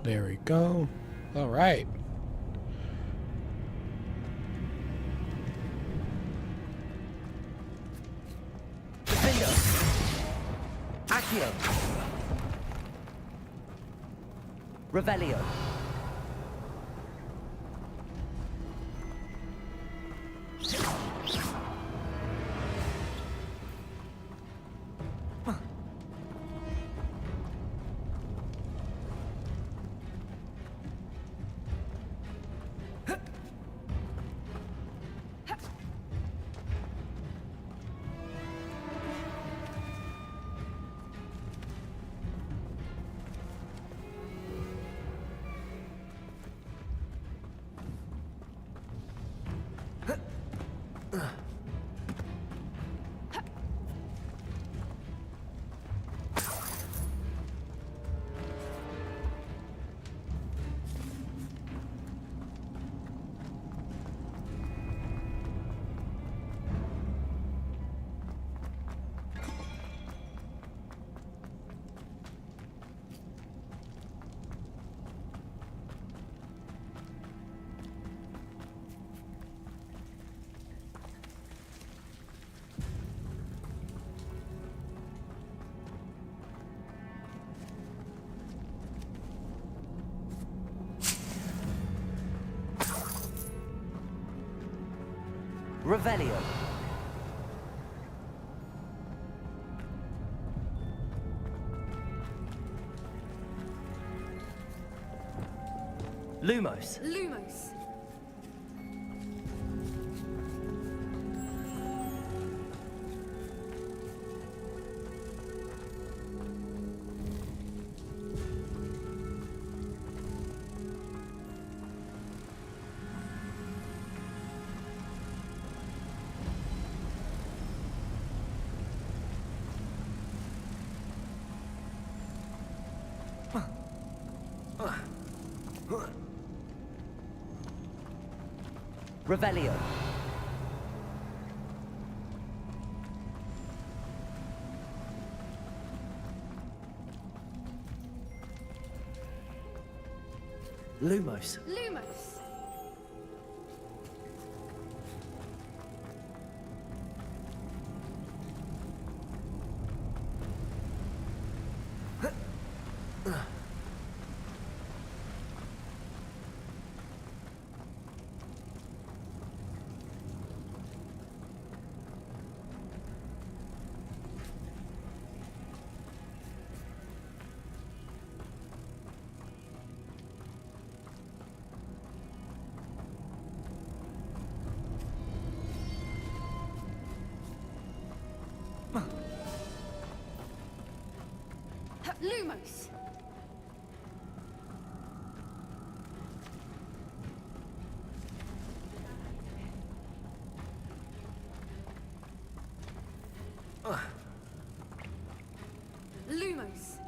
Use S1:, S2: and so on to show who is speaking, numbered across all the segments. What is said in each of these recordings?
S1: There we go. All right.
S2: Defender. Accio. Revelio. Revelio. Lumos.
S3: Lumos.
S2: Revelio. Lumos.
S3: Lumos. Lumos. Lumos.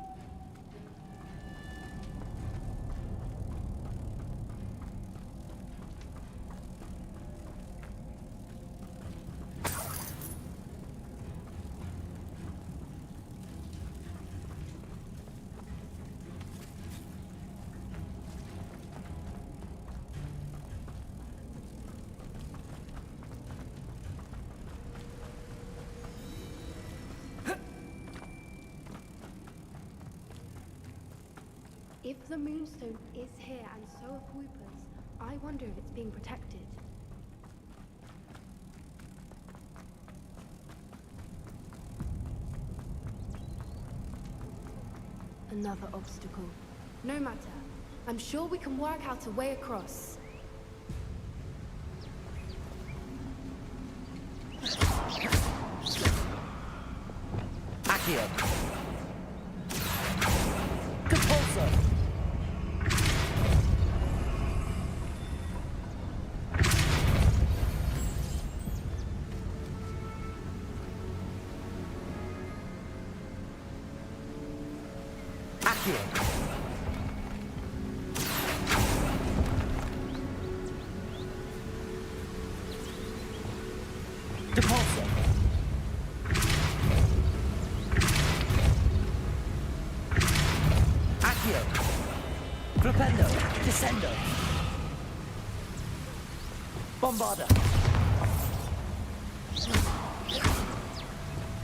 S4: If the Moonstone is here and so are Whoopers, I wonder if it's being protected. Another obstacle. No matter. I'm sure we can work out a way across.
S2: Accio. Compulso. Accio. Depulso. Accio. Crescendo. Bombarda.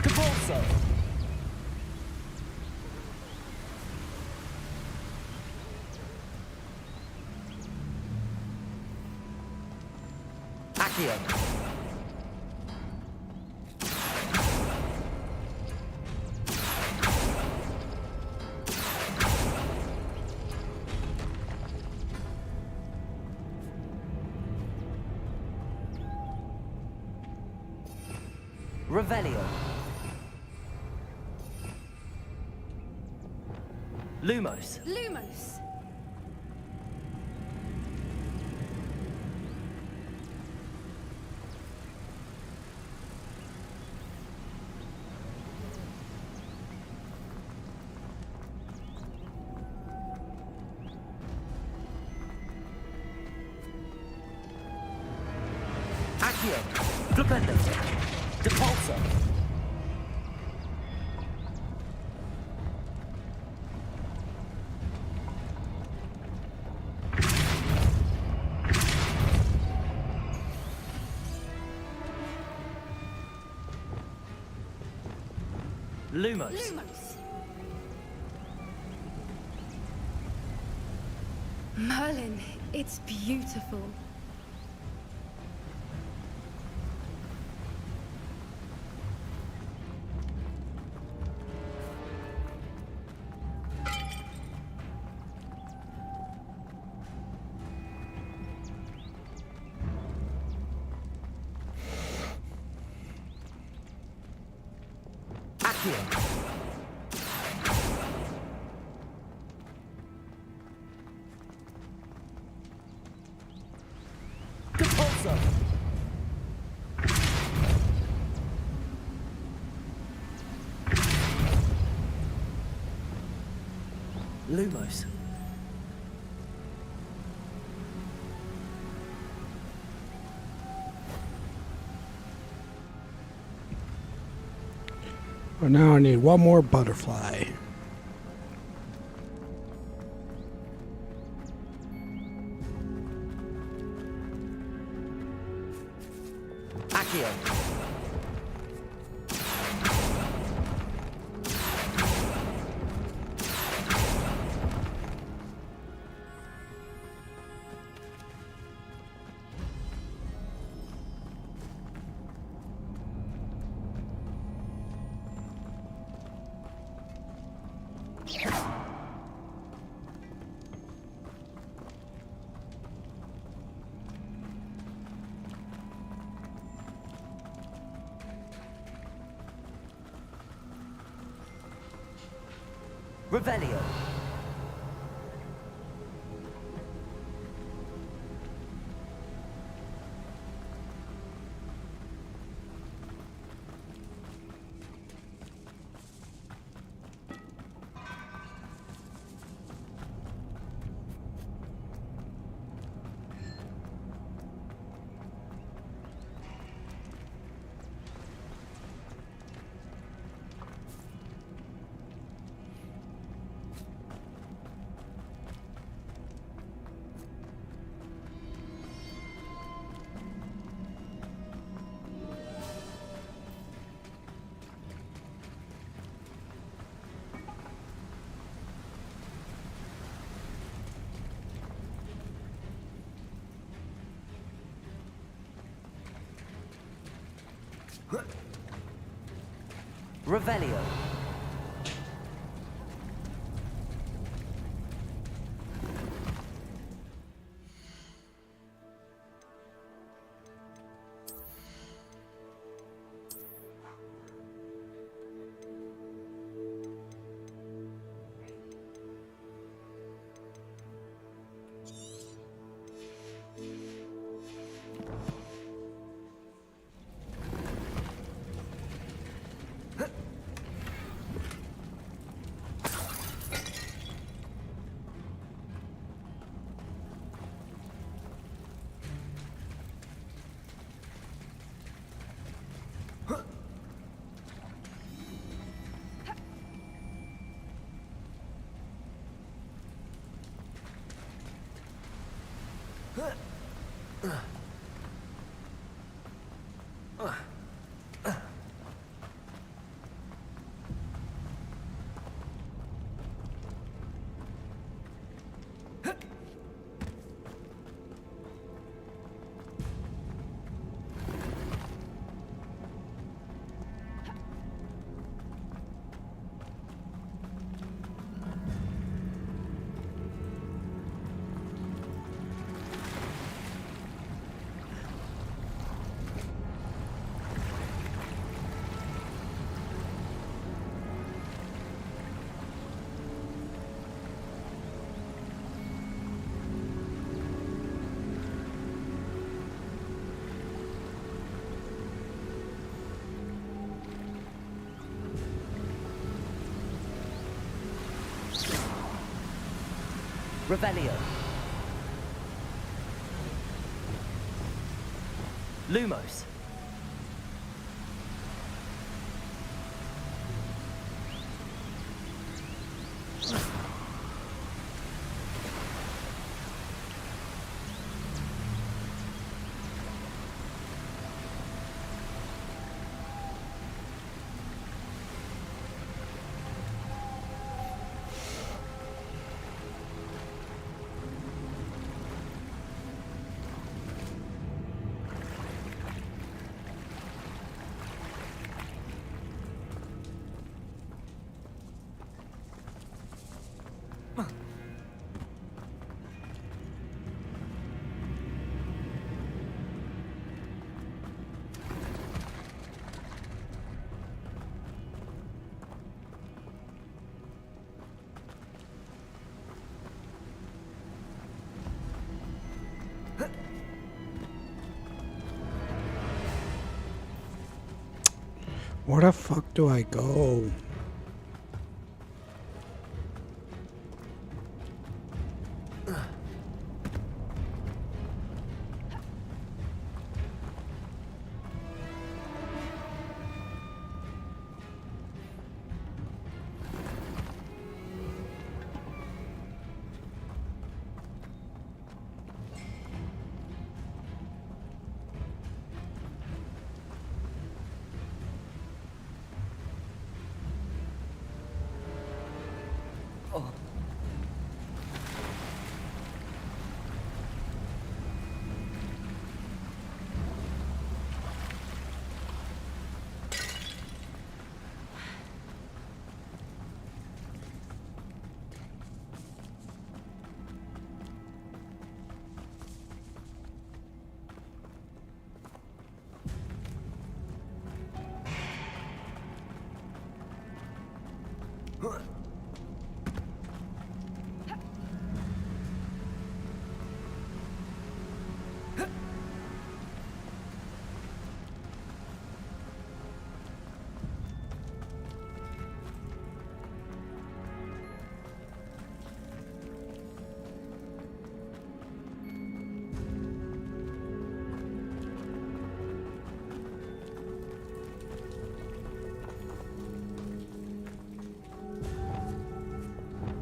S2: Capulso. Accio. Revelio. Lumos.
S4: Lumos!
S2: Accio. Flipendo. Depulso. Lumos.
S4: Lumos! Merlin, it's beautiful.
S2: Accio. Depulso. Lumos.
S1: Well, now I need one more butterfly.
S2: Accio. Revelio. Revelio. Revelio. Lumos.
S1: Where the fuck do I go?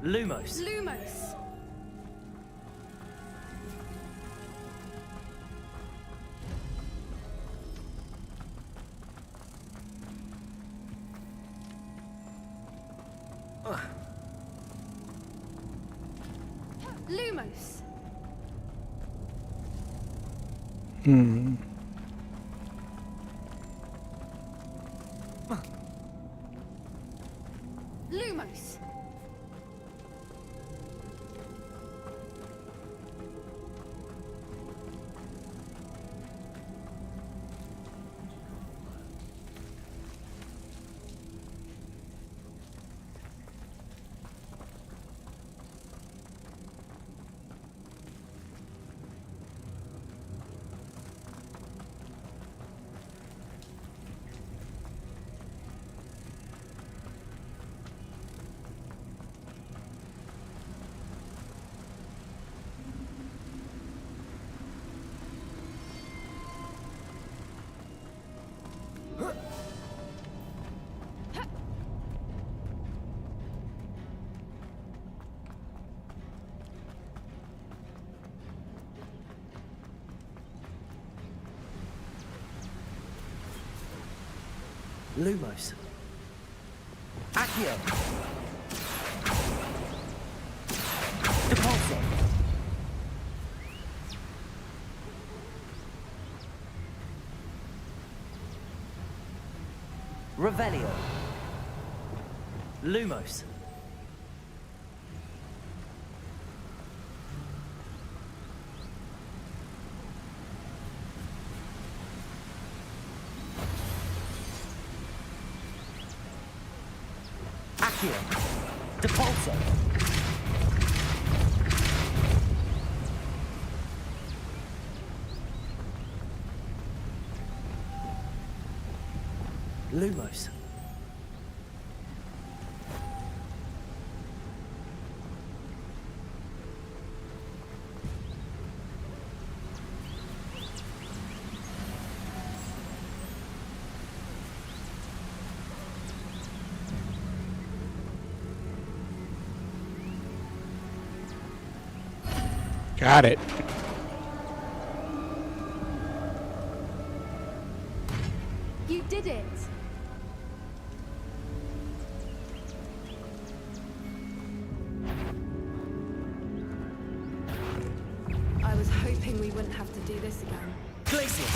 S2: Lumos.
S4: Lumos! Lumos!
S1: Hmm.
S4: Lumos!
S2: Lumos. Accio. Depulso. Revelio. Lumos. Accio. Depulso. Lumos.
S1: Got it.
S4: You did it! I was hoping we wouldn't have to do this again.
S2: Glacius.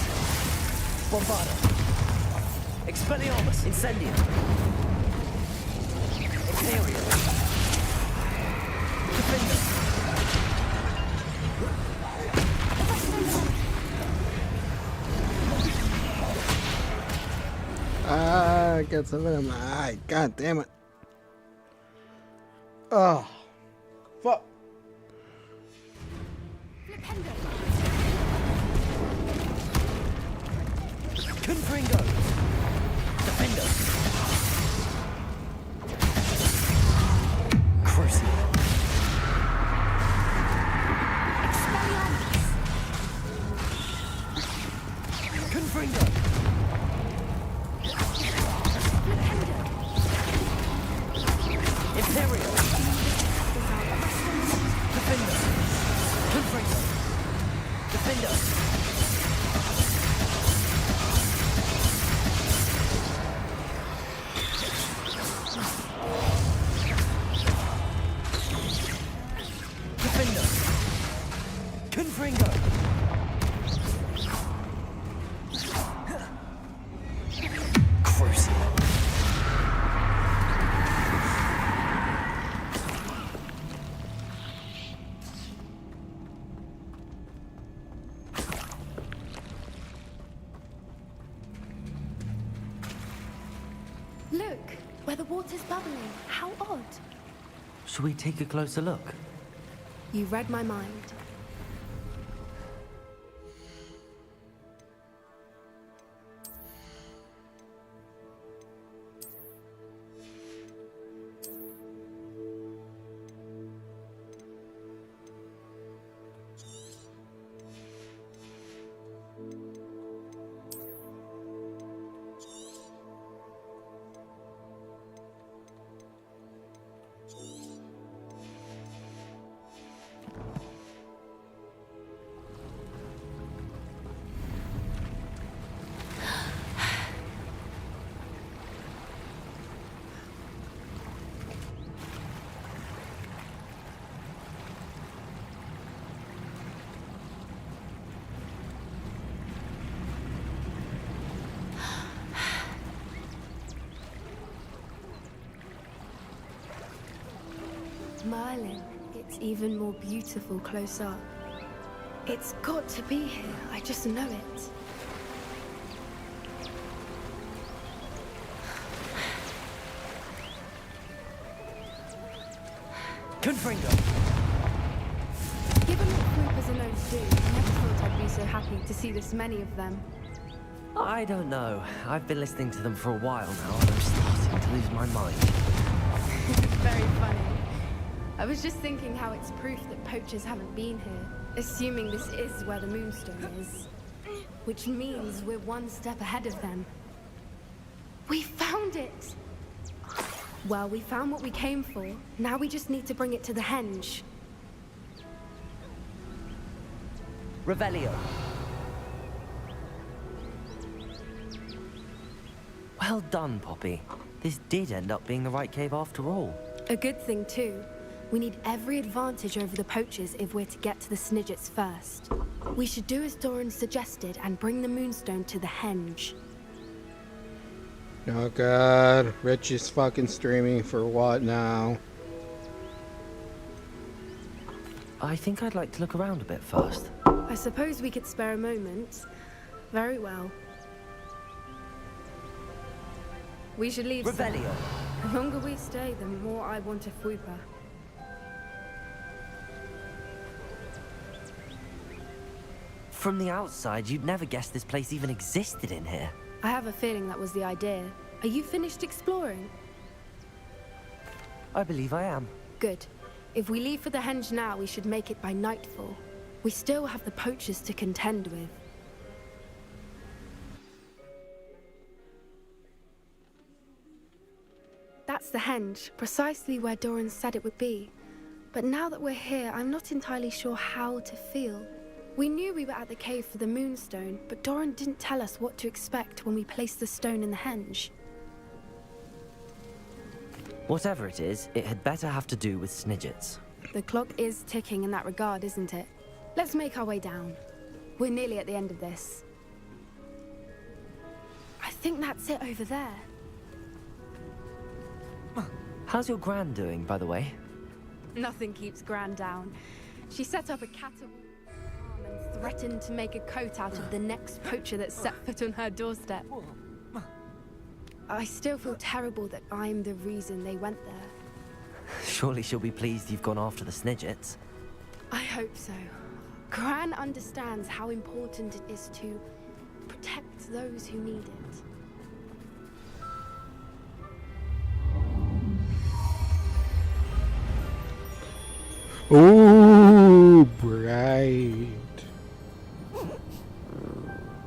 S2: Bombarda. Expelliarmus. Incendio. Imperial. Defender.
S1: Ah, I got something in my eye. God damn it. Oh. Fuck.
S2: Confringo. Defender. Crucible. Confringo. Imperial. Defender. Confringo. Defender. Defender. Confringo. Crucible.
S4: Look, where the water's bubbling. How odd.
S2: Should we take a closer look?
S4: You read my mind. Merlin, it's even more beautiful close up. It's got to be here, I just know it.
S2: Confringo.
S4: Given what Groupers are known to do, I never thought I'd be so happy to see this many of them.
S2: I don't know. I've been listening to them for a while now, and I'm starting to lose my mind.
S4: Very funny. I was just thinking how it's proof that poachers haven't been here, assuming this is where the Moonstone is. Which means we're one step ahead of them. We found it! Well, we found what we came for. Now we just need to bring it to the henge.
S2: Revelio. Well done, Poppy. This did end up being the right cave after all.
S4: A good thing, too. We need every advantage over the poachers if we're to get to the Snidgets first. We should do as Doran suggested and bring the Moonstone to the henge.
S1: Oh god, Rich is fucking streaming for what now?
S2: I think I'd like to look around a bit first.
S4: I suppose we could spare a moment. Very well. We should leave soon.
S2: Revelio.
S4: The longer we stay, the more I want a Fwooper.
S2: From the outside, you'd never guess this place even existed in here.
S4: I have a feeling that was the idea. Are you finished exploring?
S2: I believe I am.
S4: Good. If we leave for the henge now, we should make it by nightfall. We still have the poachers to contend with. That's the henge, precisely where Doran said it would be. But now that we're here, I'm not entirely sure how to feel. We knew we were at the cave for the Moonstone, but Doran didn't tell us what to expect when we placed the stone in the henge.
S2: Whatever it is, it had better have to do with Snidgets.
S4: The clock is ticking in that regard, isn't it? Let's make our way down. We're nearly at the end of this. I think that's it over there.
S2: How's your Gran doing, by the way?
S4: Nothing keeps Gran down. She set up a caterwauling farm and threatened to make a coat out of the next poacher that set foot on her doorstep. I still feel terrible that I'm the reason they went there.
S2: Surely she'll be pleased you've gone after the Snidgets.
S4: I hope so. Gran understands how important it is to protect those who need it.
S1: Ooh, bright.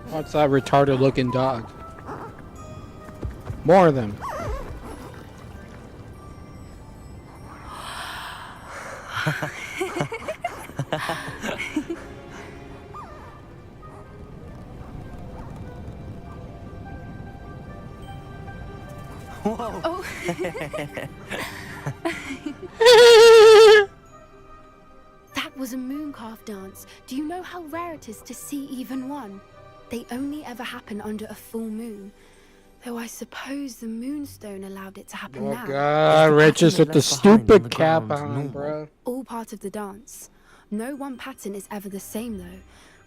S1: What's that retarded looking dog? More of them.
S2: Whoa!
S4: Oh. That was a mooncalf dance. Do you know how rare it is to see even one? They only ever happen under a full moon. Though I suppose the Moonstone allowed it to happen
S1: Oh
S4: now.
S1: god, Riches with the stupid cap on, bro.
S4: All part of the dance. No one pattern is ever the same though.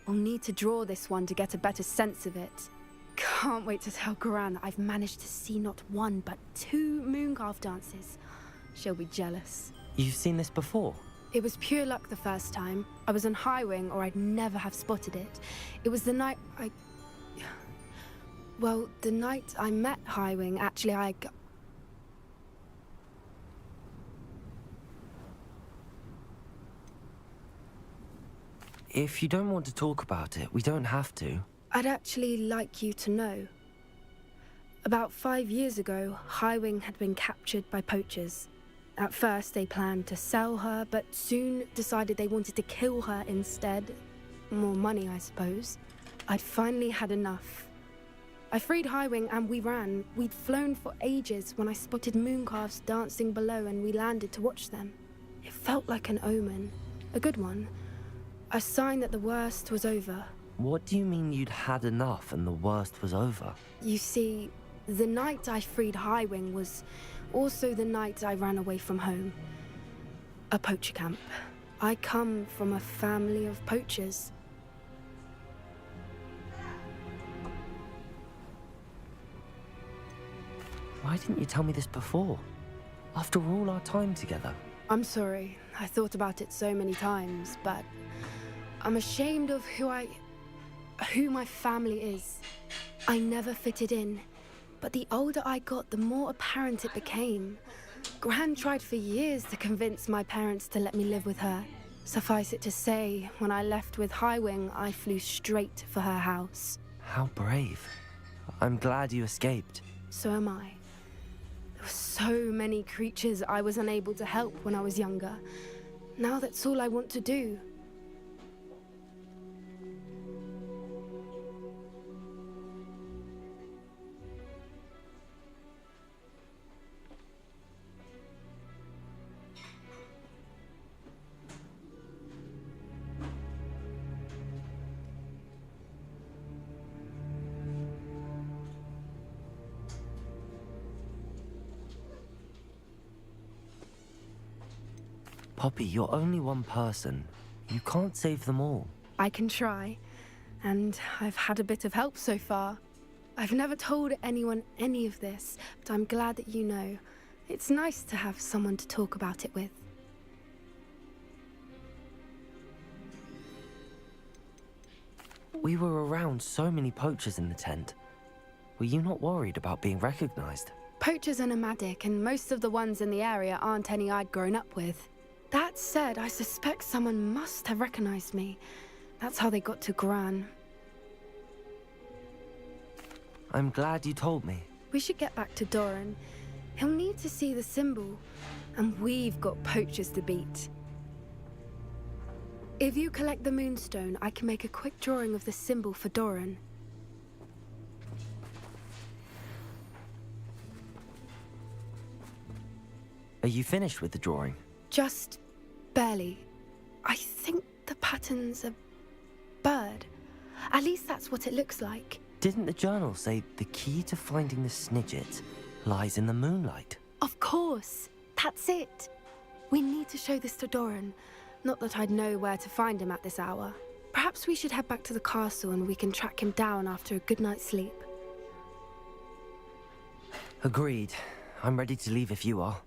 S4: We'll need to draw this one to get a better sense of it. Can't wait to tell Gran that I've managed to see not one but 2 mooncalf dances. She'll be jealous.
S2: You've seen this before?
S4: It was pure luck the first time. I was on Highwing or I'd never have spotted it. It was the night Well, the night I met Highwing, actually
S2: If you don't want to talk about it, we don't have to.
S4: I'd actually like you to know. About 5 years ago, Highwing had been captured by poachers. At first, they planned to sell her, but soon decided they wanted to kill her instead. More money, I suppose. I'd finally had enough. I freed Highwing and we ran. We'd flown for ages when I spotted mooncalves dancing below and we landed to watch them. It felt like an omen. A good one. A sign that the worst was over.
S2: What do you mean you'd had enough and the worst was over?
S4: You see, the night I freed Highwing was also the night I ran away from home. A poacher camp. I come from a family of poachers.
S2: Why didn't you tell me this before? After all our time together.
S4: I'm sorry. I thought about it so many times, but I'm ashamed of who my family is. I never fitted in, but the older I got, the more apparent it became. Gran tried for years to convince my parents to let me live with her. Suffice it to say, when I left with Highwing, I flew straight for her house.
S2: How brave. I'm glad you escaped.
S4: So am I. There were so many creatures I was unable to help when I was younger. Now that's all I want to do.
S2: Poppy, you're only one person. You can't save them all.
S4: I can try, and I've had a bit of help so far. I've never told anyone any of this, but I'm glad that you know. It's nice to have someone to talk about it with.
S2: We were around so many poachers in the tent. Were you not worried about being recognized?
S4: Poachers are nomadic, and most of the ones in the area aren't any I'd grown up with. That said, I suspect someone must have recognized me. That's how they got to Gran.
S2: I'm glad you told me.
S4: We should get back to Doran. He'll need to see the symbol, and we've got poachers to beat. If you collect the Moonstone, I can make a quick drawing of the symbol for Doran.
S2: Are you finished with the drawing?
S4: Just barely. I think the pattern's a bird. At least that's what it looks like.
S2: Didn't the journal say the key to finding the Snidget lies in the moonlight?
S4: Of course. That's it. We need to show this to Doran. Not that I'd know where to find him at this hour. Perhaps we should head back to the castle and we can track him down after a good night's sleep.
S2: Agreed. I'm ready to leave if you are.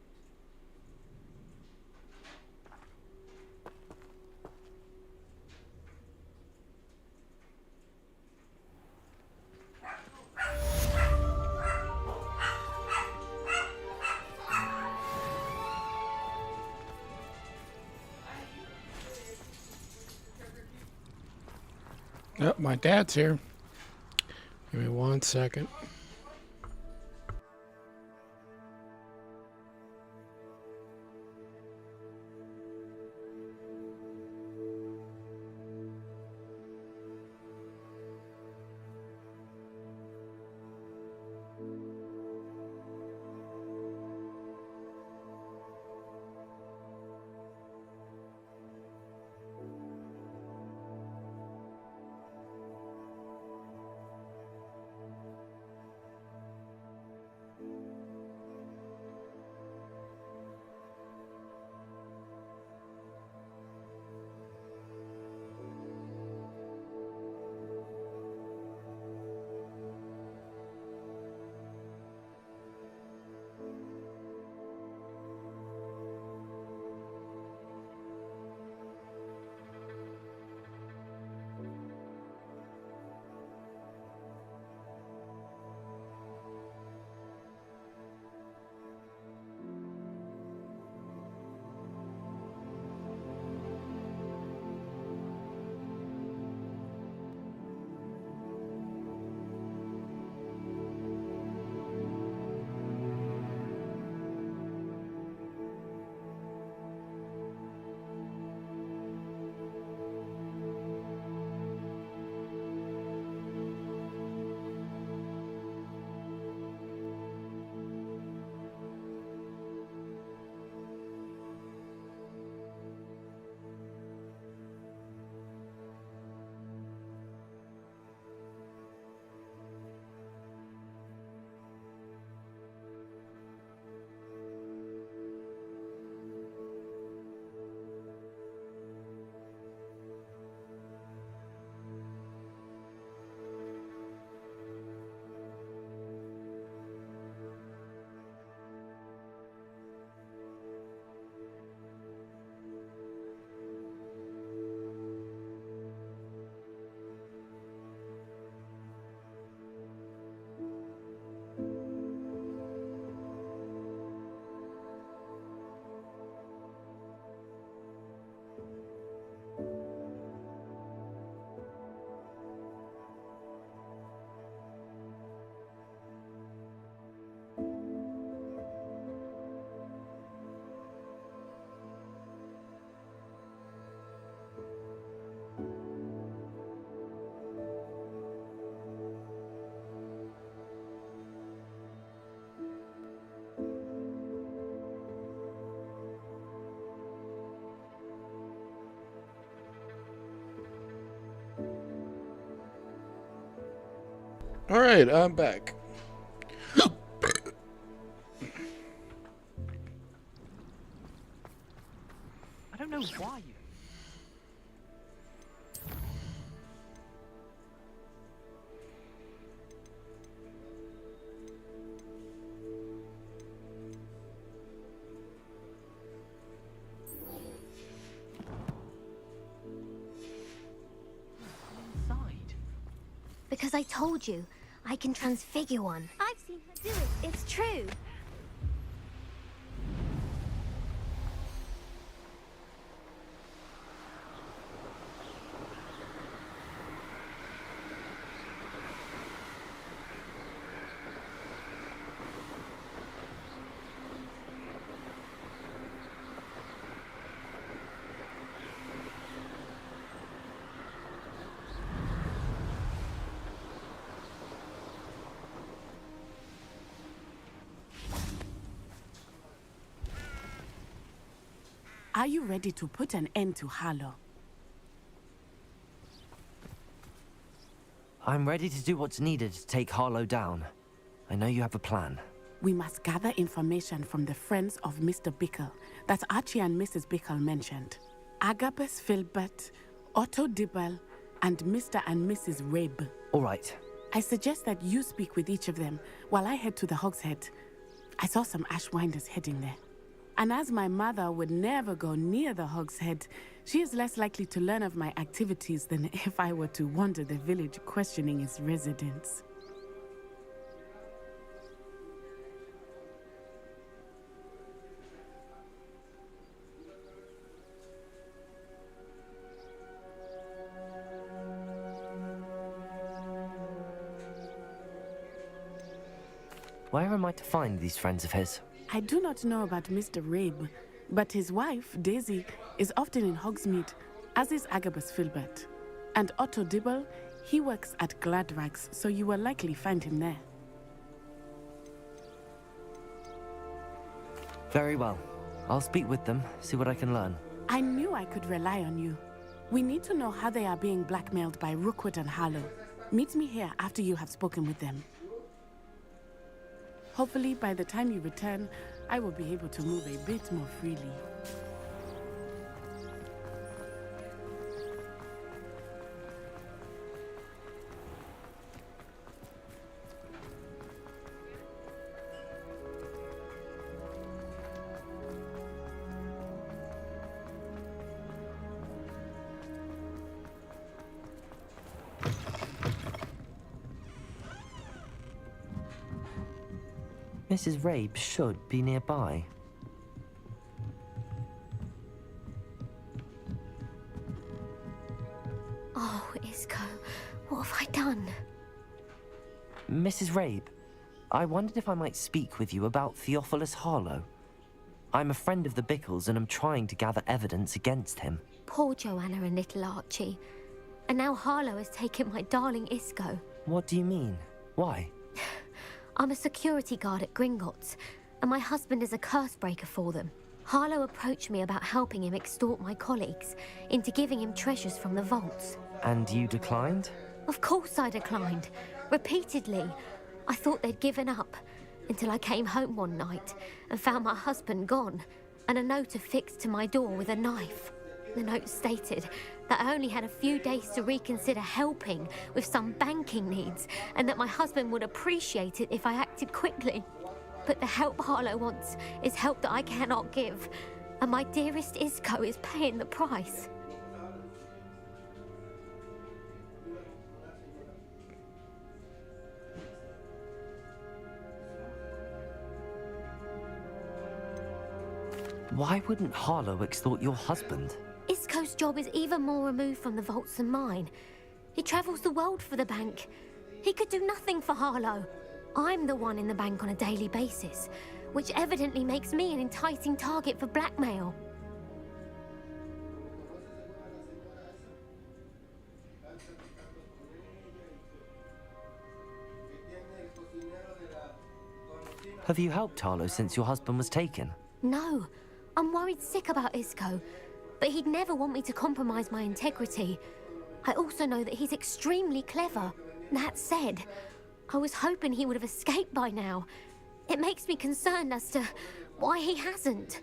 S1: Oh, my dad's here. Give me 1 second. All right, I'm back.
S3: don't know why you... Inside.
S5: Because I told you, I can transfigure one. I've seen her do it. It's true.
S6: Are you ready to put an end to Harlow?
S2: I'm ready to do what's needed to take Harlow down. I know you have a plan.
S6: We must gather information from the friends of Mr. Bickle that Archie and Mrs. Bickle mentioned. Agabus Filbert, Otto Dibble, and Mr. and Mrs. Rabe.
S2: All right.
S6: I suggest that you speak with each of them while I head to the Hogshead. I saw some Ashwinders heading there. And as my mother would never go near the Hogshead, she is less likely to learn of my activities than if I were to wander the village questioning its residents.
S2: Where am I to find these friends of his?
S6: I do not know about Mr. Rabe, but his wife, Daisy, is often in Hogsmeade, as is Agabus Filbert. And Otto Dibble, he works at Gladrags, so you will likely find him there.
S2: Very well. I'll speak with them, see what I can learn.
S6: I knew I could rely on you. We need to know how they are being blackmailed by Rookwood and Harlow. Meet me here after you have spoken with them. Hopefully, by the time you return, I will be able to move a bit more freely.
S2: Mrs. Rabe should be nearby.
S5: Oh, Isco, what have I done?
S2: Mrs. Rabe, I wondered if I might speak with you about Theophilus Harlow. I'm a friend of the Bickles and I'm trying to gather evidence against him.
S5: Poor Joanna and little Archie. And now Harlow has taken my darling Isco.
S2: What do you mean? Why?
S5: I'm a security guard at Gringotts, and my husband is a curse breaker for them. Harlow approached me about helping him extort my colleagues into giving him treasures from the vaults.
S2: And you declined?
S5: Of course I declined. Repeatedly. I thought they'd given up, until I came home one night and found my husband gone, and a note affixed to my door with a knife. The note stated that I only had a few days to reconsider helping with some banking needs, and that my husband would appreciate it if I acted quickly. But the help Harlow wants is help that I cannot give, and my dearest Isco is paying the price.
S2: Why wouldn't Harlow extort your husband?
S5: Isco's job is even more removed from the vaults than mine. He travels the world for the bank. He could do nothing for Harlow. I'm the one in the bank on a daily basis, which evidently makes me an enticing target for blackmail.
S2: Have you helped Harlow since your husband was taken?
S5: No, I'm worried sick about Isco, but he'd never want me to compromise my integrity. I also know that he's extremely clever. That said, I was hoping he would have escaped by now. It makes me concerned as to why he hasn't.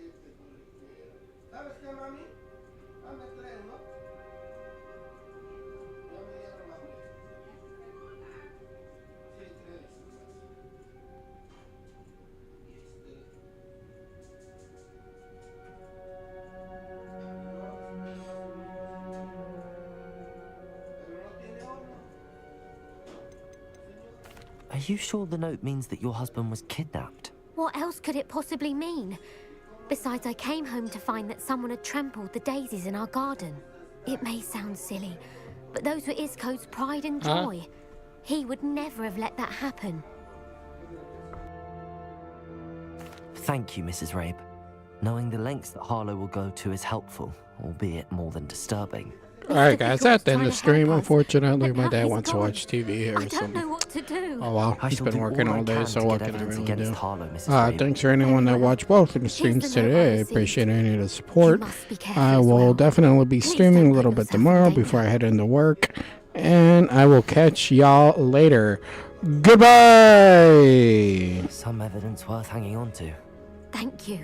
S2: Are you sure the note means that your husband was kidnapped?
S5: What else could it possibly mean? Besides, I came home to find that someone had trampled the daisies in our garden. It may sound silly, but those were Isco's pride and joy. He would never have let that happen.
S2: Thank you, Mrs. Rabe. Knowing the lengths that Harlow will go to is helpful, albeit more than disturbing.
S1: Alright guys, that's the end of the stream.
S5: Help us,
S1: Unfortunately,
S5: but
S1: my
S5: now
S1: dad
S5: he's
S1: wants to
S5: gone.
S1: watch TV
S5: I
S1: or
S5: don't
S1: something.
S5: know what to do.
S1: Oh well,
S2: I
S1: he's
S2: shall
S1: been
S2: do
S1: working
S2: all I
S1: all day,
S2: can
S1: so
S2: to
S1: what
S2: get
S1: can I
S2: evidence
S1: really
S2: against
S1: do?
S2: Harlow, Mrs. Rabe.
S1: Thanks for anyone that watched both of the streams
S5: Here's the note
S1: today. I
S5: I received.
S1: appreciate any of the
S5: You
S1: support.
S5: must be careful
S1: I
S5: as
S1: will
S5: well.
S1: definitely be
S5: Please
S1: streaming
S5: don't
S1: a little
S5: put
S1: bit
S5: yourself in
S1: tomorrow
S5: danger.
S1: before I head into work. And I will catch y'all later. Goodbye!
S2: Some evidence worth hanging on to.
S5: Thank you.